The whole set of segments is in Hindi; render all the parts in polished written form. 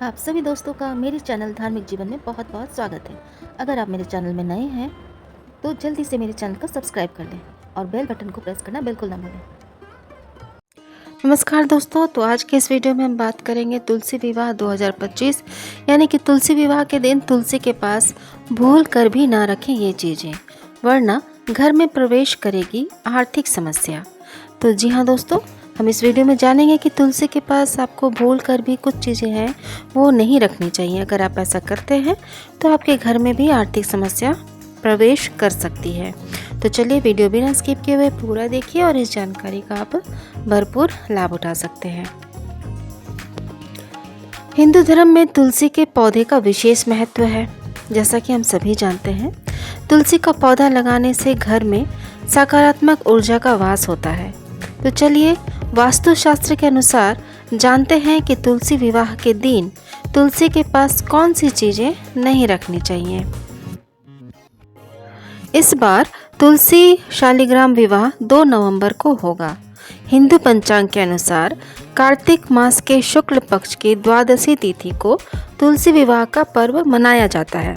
आप सभी दोस्तों का मेरे चैनल धार्मिक जीवन में बहुत बहुत स्वागत है। अगर आप मेरे चैनल में नए हैं तो जल्दी से मेरे चैनल को सब्सक्राइब कर लें और बेल बटन को प्रेस करना बिल्कुल ना भूलें। नमस्कार दोस्तों, तो आज के इस वीडियो में हम बात करेंगे तुलसी विवाह 2025 यानी कि तुलसी विवाह के दिन तुलसी के पास भूल कर भी ना रखें ये चीज़ें, वरना घर में प्रवेश करेगी आर्थिक समस्या। तो जी हाँ दोस्तों, हम इस वीडियो में जानेंगे कि तुलसी के पास आपको भूल कर भी कुछ चीज़ें हैं वो नहीं रखनी चाहिए। अगर आप ऐसा करते हैं तो आपके घर में भी आर्थिक समस्या प्रवेश कर सकती है। तो चलिए वीडियो बिना स्किप किए हुए पूरा देखिए और इस जानकारी का आप भरपूर लाभ उठा सकते हैं। हिंदू धर्म में तुलसी के पौधे का विशेष महत्व है। जैसा कि हम सभी जानते हैं, तुलसी का पौधा लगाने से घर में सकारात्मक ऊर्जा का वास होता है। तो चलिए वास्तुशास्त्र के अनुसार जानते हैं कि तुलसी विवाह के दिन तुलसी के पास कौन सी चीज़ें नहीं रखनी चाहिए। इस बार तुलसी शालिग्राम विवाह 2 नवंबर को होगा। हिंदू पंचांग के अनुसार कार्तिक मास के शुक्ल पक्ष की द्वादशी तिथि को तुलसी विवाह का पर्व मनाया जाता है।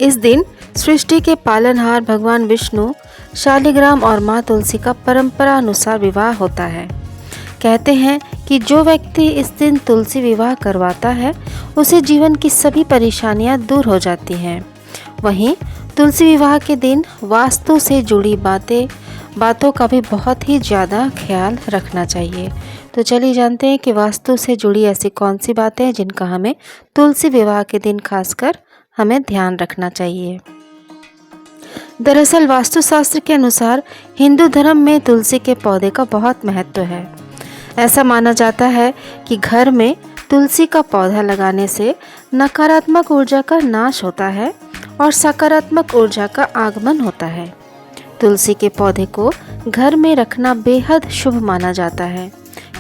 इस दिन सृष्टि के पालनहार भगवान विष्णु, शालिग्राम और माँ तुलसी का परंपरा अनुसार विवाह होता है। कहते हैं कि जो व्यक्ति इस दिन तुलसी विवाह करवाता है उसे जीवन की सभी परेशानियां दूर हो जाती हैं। वहीं तुलसी विवाह के दिन वास्तु से जुड़ी बातों का भी बहुत ही ज़्यादा ख्याल रखना चाहिए। तो चलिए जानते हैं कि वास्तु से जुड़ी ऐसी कौन सी बातें हैं जिनका हमें तुलसी विवाह के दिन खासकर हमें ध्यान रखना चाहिए। दरअसल वास्तुशास्त्र के अनुसार हिंदू धर्म में तुलसी के पौधे का बहुत महत्व है। ऐसा माना जाता है कि घर में तुलसी का पौधा लगाने से नकारात्मक ऊर्जा का नाश होता है और सकारात्मक ऊर्जा का आगमन होता है। तुलसी के पौधे को घर में रखना बेहद शुभ माना जाता है,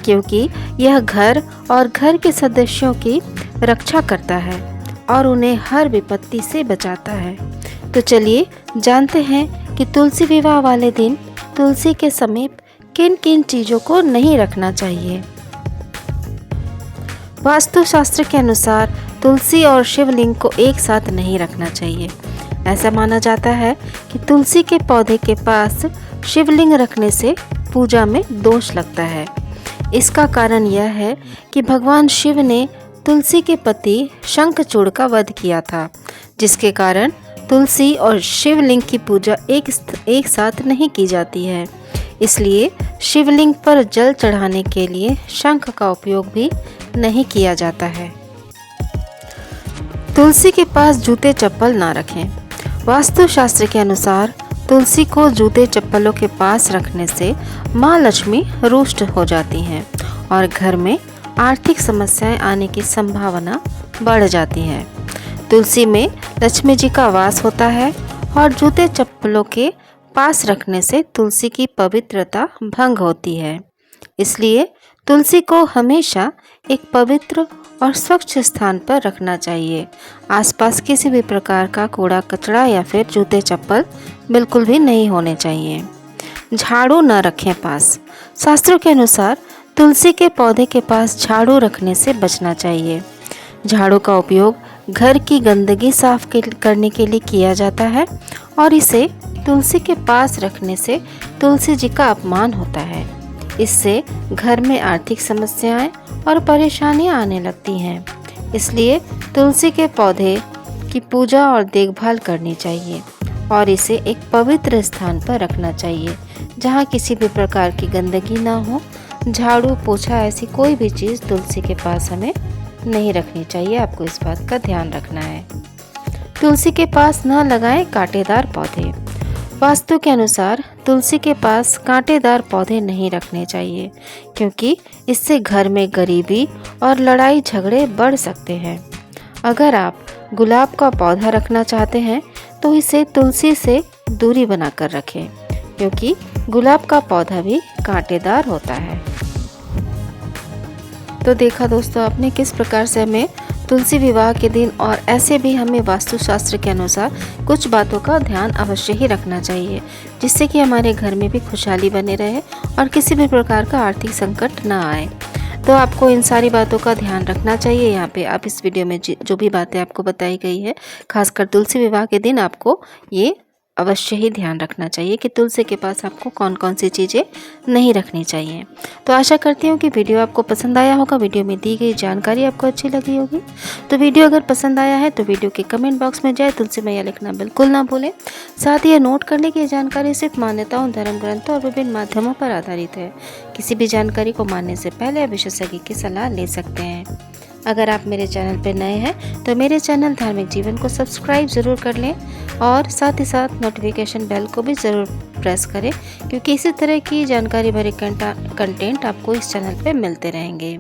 क्योंकि यह घर और घर के सदस्यों की रक्षा करता है और उन्हें हर विपत्ति से बचाता है। तो चलिए जानते हैं कि तुलसी विवाह वाले दिन तुलसी के समीप किन किन चीज़ों को नहीं रखना चाहिए। वास्तुशास्त्र के अनुसार तुलसी और शिवलिंग को एक साथ नहीं रखना चाहिए। ऐसा माना जाता है कि तुलसी के पौधे के पास शिवलिंग रखने से पूजा में दोष लगता है। इसका कारण यह है कि भगवान शिव ने तुलसी के पति शंखचूड़ का वध किया था, जिसके कारण तुलसी और शिवलिंग की पूजा एक साथ नहीं की जाती है। इसलिए शिवलिंग पर जल चढ़ाने के लिए शंख का उपयोग भी नहीं किया जाता है। तुलसी के पास जूते चप्पल ना रखें। वास्तुशास्त्र के अनुसार तुलसी को जूते चप्पलों के पास रखने से माँ लक्ष्मी रुष्ट हो जाती हैं और घर में आर्थिक समस्याएं आने की संभावना बढ़ जाती है। तुलसी में लक्ष्मी जी का वास होता है और जूते चप्पलों के पास रखने से तुलसी की पवित्रता भंग होती है। इसलिए तुलसी को हमेशा एक पवित्र और स्वच्छ स्थान पर रखना चाहिए। आसपास किसी भी प्रकार का कूड़ा कचरा या फिर जूते चप्पल बिल्कुल भी नहीं होने चाहिए। झाड़ू न रखें पास। शास्त्रों के अनुसार तुलसी के पौधे के पास झाड़ू रखने से बचना चाहिए। झाड़ू का उपयोग घर की गंदगी साफ करने के लिए किया जाता है और इसे तुलसी के पास रखने से तुलसी जी का अपमान होता है। इससे घर में आर्थिक समस्याएं और परेशानियां आने लगती हैं। इसलिए तुलसी के पौधे की पूजा और देखभाल करनी चाहिए और इसे एक पवित्र स्थान पर रखना चाहिए जहां किसी भी प्रकार की गंदगी ना हो। झाड़ू पोछा ऐसी कोई भी चीज़ तुलसी के पास हमें नहीं रखनी चाहिए। आपको इस बात का ध्यान रखना है। तुलसी के पास न लगाएं कांटेदार पौधे। वास्तु के अनुसार तुलसी के पास कांटेदार पौधे नहीं रखने चाहिए, क्योंकि इससे घर में गरीबी और लड़ाई झगड़े बढ़ सकते हैं। अगर आप गुलाब का पौधा रखना चाहते हैं तो इसे तुलसी से दूरी बनाकर रखें, क्योंकि गुलाब का पौधा भी कांटेदार होता है। तो देखा दोस्तों आपने किस प्रकार से हमें तुलसी विवाह के दिन और ऐसे भी हमें वास्तुशास्त्र के अनुसार कुछ बातों का ध्यान अवश्य ही रखना चाहिए, जिससे कि हमारे घर में भी खुशहाली बने रहे और किसी भी प्रकार का आर्थिक संकट ना आए। तो आपको इन सारी बातों का ध्यान रखना चाहिए। यहाँ पे आप इस वीडियो में जो भी बातें आपको बताई गई है, खासकर तुलसी विवाह के दिन आपको ये अवश्य ही ध्यान रखना चाहिए कि तुलसी के पास आपको कौन कौन सी चीज़ें नहीं रखनी चाहिए। तो आशा करती हूँ कि वीडियो आपको पसंद आया होगा, वीडियो में दी गई जानकारी आपको अच्छी लगी होगी। तो वीडियो अगर पसंद आया है तो वीडियो के कमेंट बॉक्स में जाए तुलसी मैया लिखना बिल्कुल ना भूलें। साथ ही ये नोट कर लें कि ये जानकारी सिर्फ मान्यताओं, धर्म ग्रंथों और विभिन्न माध्यमों पर आधारित है। किसी भी जानकारी को मानने से पहले आप विशेषज्ञ की सलाह ले सकते हैं। अगर आप मेरे चैनल पर नए हैं तो मेरे चैनल धार्मिक जीवन को सब्सक्राइब ज़रूर कर लें और साथ ही साथ नोटिफिकेशन बेल को भी ज़रूर प्रेस करें, क्योंकि इसी तरह की जानकारी भरे कंटेंट आपको इस चैनल पे मिलते रहेंगे।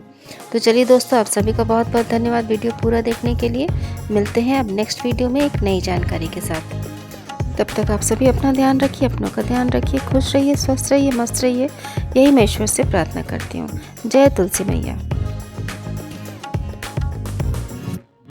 तो चलिए दोस्तों, आप सभी का बहुत बहुत धन्यवाद वीडियो पूरा देखने के लिए। मिलते हैं अब नेक्स्ट वीडियो में एक नई जानकारी के साथ। तब तक आप सभी अपना ध्यान रखिए, अपनों का ध्यान रखिए, खुश रहिए, स्वस्थ रहिए, मस्त रहिए। यही मैं ईश्वर से प्रार्थना करती हूँ। जय तुलसी मैया।